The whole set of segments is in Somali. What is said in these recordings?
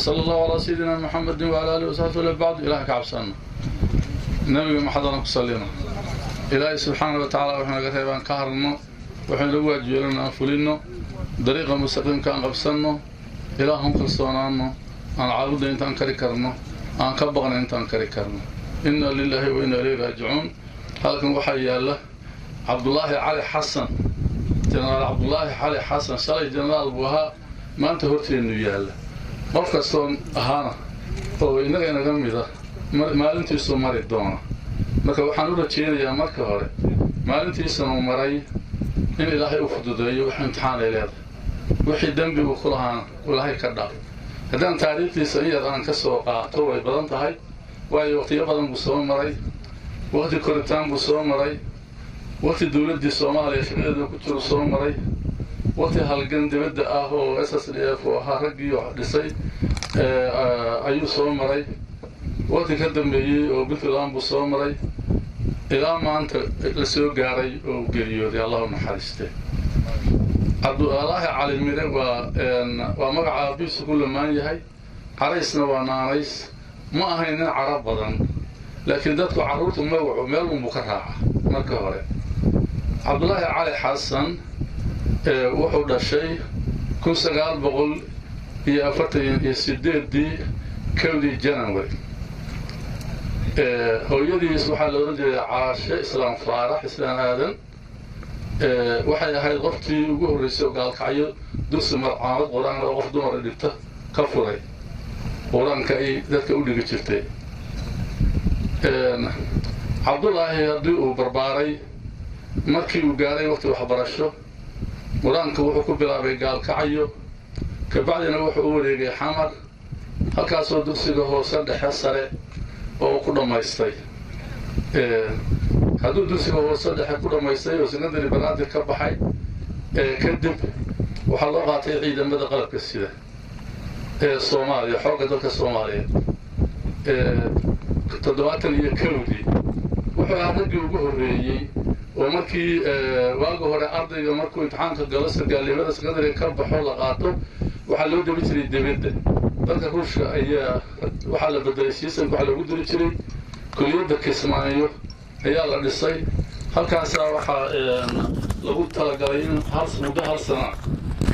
وصلى الله على سيدنا محمد وعلى آله وصحبه بعد إلهي كعبسنا النبي محمد صلينا إلهي سبحانه وتعالى وإحنا قتيبان كهرنا وإحنا لقوا جيلنا فلنا طريقة مستقيم كان قبسنا إلههم قصونا أن عابد أنت أنكري كرنا أن كبغنا أنت أنكري كرنا إنا لله وإنا إليه راجعون هذا كان وحي الله عبد الله علي حسن جنرال عبد الله علي حسن شالي جنرال بوها ما أنت هرتي إنه ياله مركزون أهانا oo inaga naga mida maalintii soo maray doona marka waxaan u rajeynayaa marka hore maalintii soo maray in Ilaahay u fududeeyo wax imtixaan ay leedahay wixii dambi uu ku lahaa Ilaahay ka dhaaf haddaan taariikhdiisa iyadaan ka soo qaato way badan tahay waayo waqtiyo badan buu soo maray waqti koritaan buu soo maray waqti dawladda Soomaaliya shaqadeeda ku jiro soo maray waqti halgan dibadda ah oo SSDF oo haragii wax dhisay ayuu soo maray waqti ka dambeeyay oo Puntland buu soo maray ilaa maanta la soo gaaray oo geeriyooday Allahu naxariistay Abdullah Ali Mire waa magaca bisu ku lamaan yahay caraysna waa naanays ma ahayn carab badan laakiin dadku caruurtu magacu meel uu ka raaca marka hore Abdullah Ali Hassan wuxuu dhashay 1948 كودي جنوي هويدي سبحان الله رجل عاشق إسلام فارح إسلام آدم waxay ahayd qoftii ugu horeysay oo gaalkacyo dugsi marcaamad quraan oo qof dumar dhigta ka furay quraanka ay dadka u dhigi jirtay Abdullaahi hadii uu barbaaray markii uu gaaray waqti waxbarasho quraanka wuxuu ku bilaabay gaalkacyo ka bacdina wuxuu u wareegay xamar halkaas oo dugsiga hoose dhexe sare oo ku dhamaystay haduu dugsiga hoose dhexe ku dhamaystay oo secondary banaadir ka baxay kadib waxa loo qaatay ciidamada qalabka sida Soomaaliya xoogga dalka Soomaaliya toddobaatan iyo kowdii wuxuu ahaagii ugu horeeyay oo markii waaga hore ardayga markuu imtixaanka galo sagaalnimada secondary ka baxo la qaato waxa loo dhabi jiray dibadda dadka ruushka ayaa waxa la bedelay siisan waxa lagu diri jiray kulliyadda Kismaayo ayaa la dhisay halkaas waxa lagu talagalay in hal sano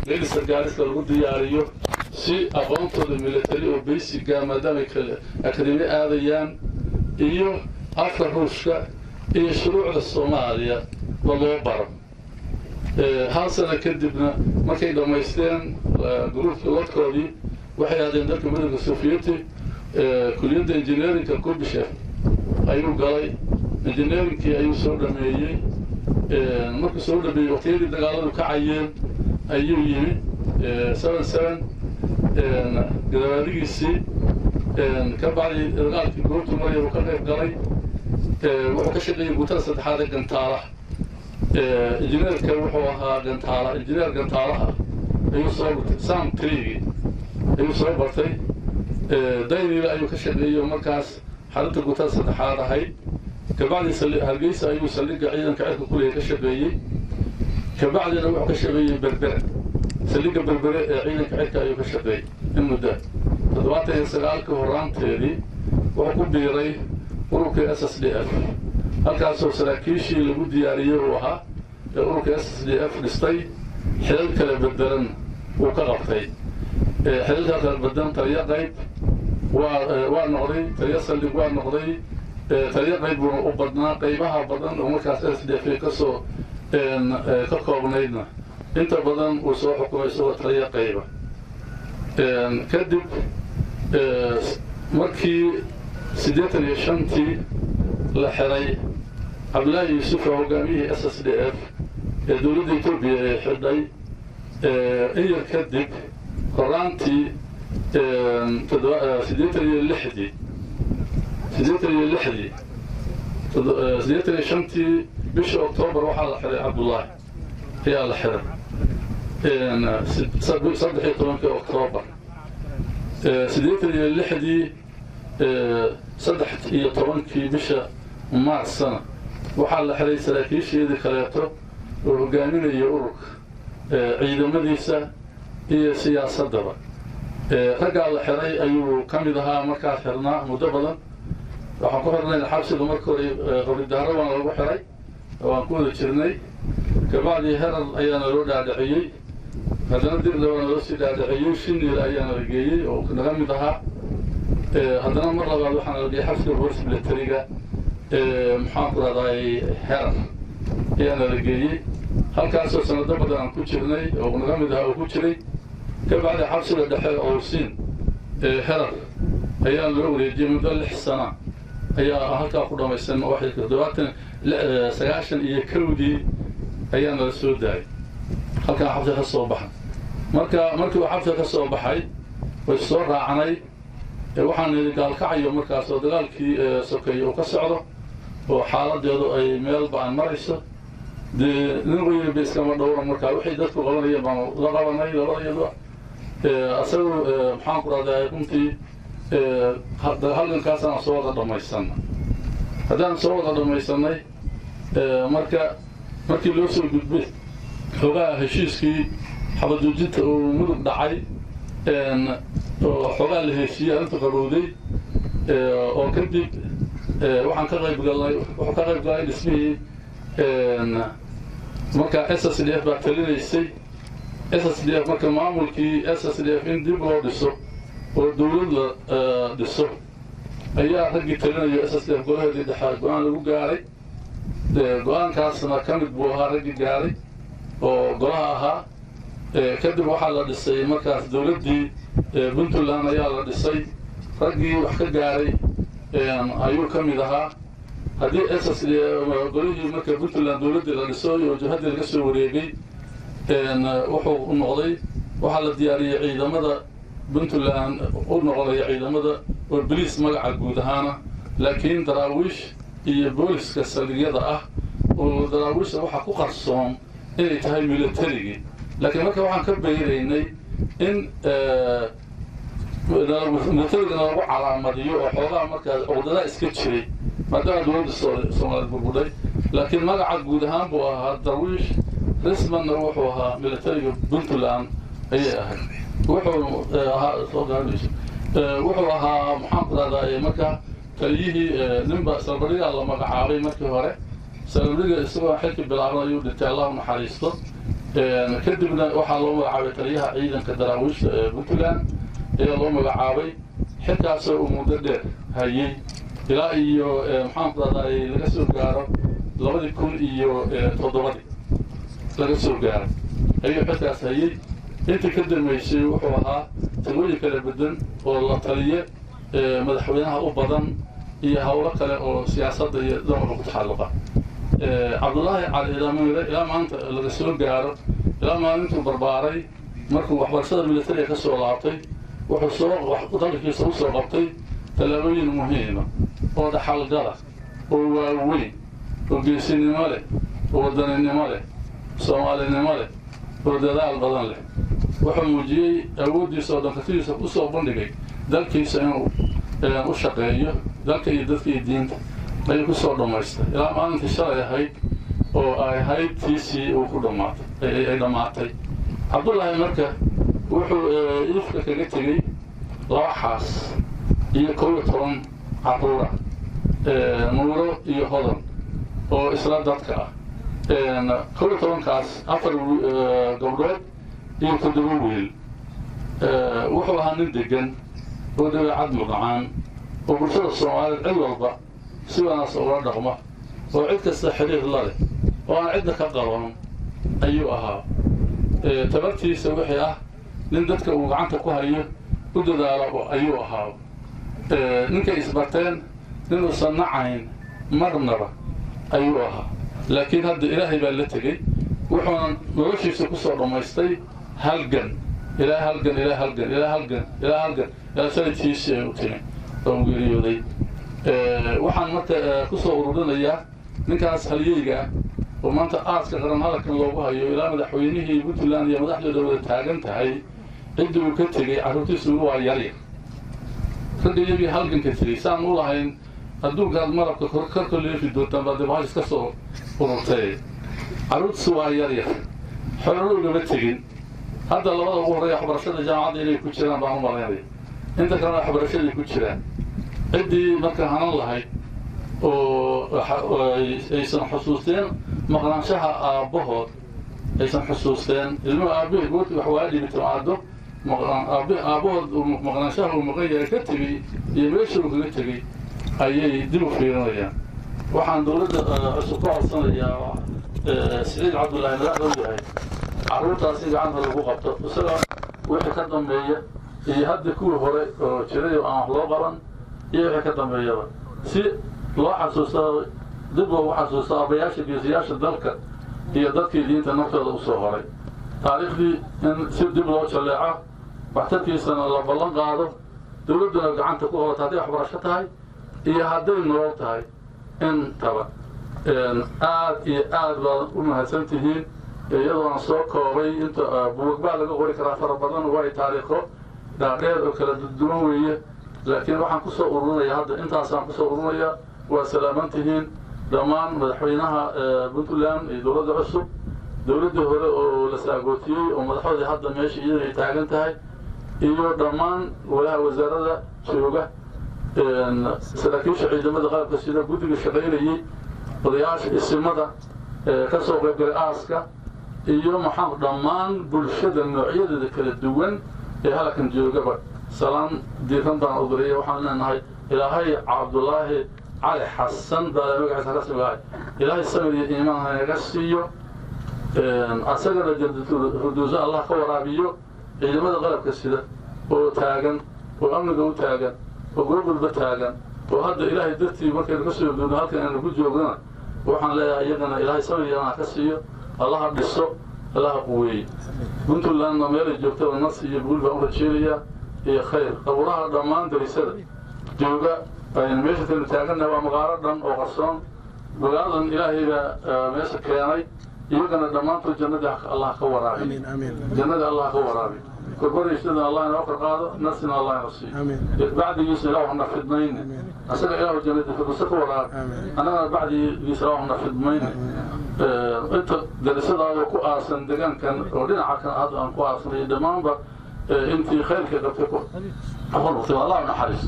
leeyahay sargaalista lagu diyaariyo si aqoontooda military oo basic maadaama akademi aadayaan iyo afka ruushka iyo shuruucda Soomaaliya loo baro hal sano kadibna markay dhamaysteen gruupka wadkoodii waxay aadeen dalka midowga Sovieti kulliyadda engineering ku bishay ayuu galay engineering ayuu soo dhameeyay markuu soo dhameeyay waqtiyadii dagaaladu ka cayeen ayuu yimi 77 gadaadigiisi ka bacdi dagaalkii goobtu maray uu ka qayb galay wuxuu ka shaqeeyay guutada saddexaad ee gantaalaha injineerka wuxuu ahaa gantaalaha ayuu soo bartay Sam Tree ayuu soo bartay daynila ayuu ka shaqeeyay markaas xarunta guutada saddexaad ahayd ka bacdi Hargeysa ayuu saldhigga ciidanka cirka ku leeyahay ka shaqeeyay ka bacdina wuxuu ka shaqeeyay Berbera saldhigga Berbera ee ciidanka cirka ayuu ka shaqeeyay in muddo 79 horaanteedii wuxuu ku biiray ururka SSDF halkaas oo saraakiishii lagu diyaariyay oo ahaa ururka SSDF dhistay xilal kala bedelan oo ka qabtay xilal kala bedelan taliya qayb waa noqday taliya saldhig waa noqday taliya qayb oo badnaa qaybaha badan oo markaas SSDF ka soo ka koobnaydna inta badan uu soo xukumay soo taliya qayba kadib markii 85 la xiray Abdullahi Yusuf hogaamiyay SSDF ee dawladda Itoobiya ee xidhay iyo kadib qoraantii 86 bisha Oktoobar waxaa la xiray Abdullahi ayaa la xiray 13 Oktoobar 13 bisha Maars waxaa la xiray saraakiisheedii kaleeto oo hogaaminaya ururka ciidamadiisa iyo siyaasadaba ragga la xiray ayuu ka mid ahaa markaa xirnaa muddo badan waxaan ku xirnay xabsiga markii hore qabri dahro waan lagu xiray waan ku wada jirnay kabacdi herar ayaana loo dhaadhiciyey haddana dib loo sii dhaadhiciyey shinil ayaana la geeyey oo naga mid ahaa haddana mar labaad waxaan la geeyey xabsiga booliska militariga maxaan ku raday herar ayaana la geeyey halkaasoo sanado badan aan ku jirnay oo naga mid ahaa oo ku jiray kabacdi xabsiga dhexe oo siin herar ayaan loo wareejiyey muddo 6 sano ayaa halkaa ku dhamaysan waxay 97 iyo kowdii ayaana la soo daayay halkaa xabsiga ka soo baxay markii uu xabsiga ka soo baxay way soo raacnay waxaan gaalkacayo markaas oo dagaalkii sokeeyay oo ka socdo oo xaaladeedu ay meel baan marayso nin weyn bay iskama dhowran markaa wixii dadku qabanayeen baan la qabanay labadayadu asagoo maxaan ku raday runtii halgankaasaan soo wada dhamaysan haddaan soo wada dhamaysanay markii loo soo gudbay xogaa heshiiskii xabajoojinta oo mudug dhacay oo xogaa la heshiiyey arrinta qabowday oo kadib waxaan ka qayb galay dhismihii markaa SSDF baa talinaysay SSDF marka maamulkii SSDF in dib loo dhiso oo dawlad la dhiso ayaa raggii talinayo SSDF golaheedii dhexe go-aan lagu gaaray go-aankaasna ka mid buu ahaa raggii gaaray oo golaha ahaa kadib waxaa la dhisay markaas dawladdii puntland ayaa la dhisay raggii wax ka gaaray ayuu ka mid ahaa haddii SSDF golihii marka puntland dawladdii la dhiso iyo jihadii laga soo wareegay wuxuu noqday waxaa la diyaariyey ciidamada puntland u noqonaya ciidamada oo boliis magaca guud ahaana laakiin daraawiish iyo booliska saldhigyada ah oo daraawiishta waxaa ku qarsoon inay tahay militarigii laakiin marka waxaan ka beeraynay in militarigana lagu calaamadiyo oo xoogaa markaas cugdadaa iska jiray maadaama dowladda Soomaaliya burbudhay laakiin magaca guud ahaan buu ahaa darwiish rasmanna wuxuu ahaa militariga puntland ayay ahayd wuxuu ahaa maxaan ku raday marka taliyihii ninba salbariga la magacaabay markii hore salbariga isagoo xilki bilaabay ayuu dhintay Allah naxariisto kadibna waxaa loo magacaabay taliyaha ciidanka daraawiishta puntland ayaa loo magacaabay xilkaasoo uu muddo dheer hayay ilaa iyo maxaan ku raday laga soo gaaro 2007 laga soo gaaro ayuu xilkaas hayay inta ka dambeysay wuxuu ahaa talooyin kala badan oo la taliye madaxweynaha u badan iyo hawlo kale oo siyaasadda iyo dowladda ku taxalluqa Cabdullaahi Cali Idaameere ilaa maanta laga soo gaaro ilaa maalintuu barbaaray markuu waxbarashada militariga ka soo laabtay wuxuu dalkiisa u soo qabtay talaabooyin muhiim ah oo dhaxalgala oo waaweyn oo geesinimo leh oo wadaninimo leh Soomaalinimo leh oo dadaal badan leh wuxuu muujiyey awoodiisa oo dhankiisa ku soo bandhigay dalkiisa inuu u shaqeeyo dalka iyo dadka iyo diinta ayuu ku soo dhamaystay ilaa maalintii shalay ahayd oo ay ahayd tiisii uu ku dhamaatay ay dhamaatay Cabdullaahi marka wuxuu ifka kaga tegay 2 xaas iyo 11 carruur nuuro iyo hodan oo isla dadka ah 11kaas 4 gabdhood iyo 7 wiil wuxuu ahaa nin degan oo dabeecad maqaan oo bulshada Soomaaliyeed cid walba si wanaagsan ula dhaqma oo cid kasta xiriir la leh oo aan cidna ka qaban ayuu ahaa tabartiisa wixii ah nin dadka uu gacanta ku hayo u dadaalo ayuu ahaa ninka isbarteen inuu sanacayn marnaba ayuu ahaa laakiin hadda ilaahay baa la tagay wuxuuna noloshiisa ku soo dhamaystay halgan ilaa sanadkiisii u timay oo geeriyooday waxaan marka ku soo ururinayaa ninkaas halyeyga oo maanta aaska qaran halkan loogu hayo ilaa madaxweynihii Puntland iyo madaxdooda wada taagan tahay cidii uu ka tagay carruurtiisu waa yaryar radiyadii halganka tagay saan u lahayn adduunka marabka korka leefi doontaan baad baash ka soo ururtay carruurtiisu waa yaryar xoolo lama tagin هذا الله هو ريح برشة الجامعة اللي كتيران بعض مريضي أنت كان ريح برشة اللي كتيران عندي مكان الله هاي ويسن حسوسين مقنعشها أبوه يسن حسوسين إنه أبوه قلت وحوالي متوعده أبوه مقنعشها ومغير كتبي يمشي وكتبي أي يدلوا في رأيه وحن دولة أسبوع السنة يا سعيد عبد الله لا دولة عروض تأسيس عنها الوقت وسلام وحي كدام بيا يهدي كل هراء شريه الله قرن يحي كدام بيا سي الله حسوسا دبوا وحسوسا بياش بيزياش الدلكة هي ذاتك اللي انت نقطة الأسوة تاريخ دي ان سير دبوا وشلعة واحتكي سنة الله بلان قاعدة دولدنا قعان تقوها وتعطي أحبرشتها هي هدي النورتها ان تبا ان آد ومهسنتهين iyadoo aan soo koobay inta buugbaa laga qori karaa fara badan way taariikho dhaadheer oo kala duwan weeye laakiin waxaan ku soo ururinayaa hadda intaasaan ku soo ururinayaa waa salaamantihiin dhammaan madaxweynaha Puntland iyo dowladda cusub dowladda hore oo la saagootiyay oo madaxweynaha hadda meesha iyadoo ay taagan tahay iyo dhammaan walaha wasaaradda jooga saraakiisha ciidamada qalabka sida guddiga shaqaynayay odayaasha isimada ka soo qaybgalay aaska iyo maxaa dhammaan bulshada noocyada kala duwan ee halkan joogaba salaam diiran baan u diray waxaan leenahay ilaahay Cabdullaahi Cali Xasan baa magaciisa rasmiga ah ilaahay samir iimaan naga siiyo asagana jannatu huduusa Allah ka waraabiyo ciidamada qalabka sida oo taagan oo amniga u taagan oo gurgurba taagan oo hadda ilaahay dartii markay ka soo doono halkan aan ku joogana waxaan leeyahay iyagana ilaahay samir iimaan ka siiyo الله بيسو الله قوي قلت لنا ميل جوجته النص يقول بأمر تشيليا هي خير أوراها ضمان دريسة جوجا يعني ميشة المتاجرنا ومغارضا وقصون بقالا إلهي ميسا كياني يوجنا ضمان في الجنة الله كورابي آمين آمين جنة الله كورابي كل يشتغل الله نوفر قاده نسنا الله ينصي آمين بعد يسلاه نفذنين أسأل إله الجنة في الرسول ولا أنا بعد يسلاه نفذنين أنت درست هذا كواسن دكان كان ودينا عكنا هذا كواسن دمان أنت خير كذا تكون أقول الله نحرس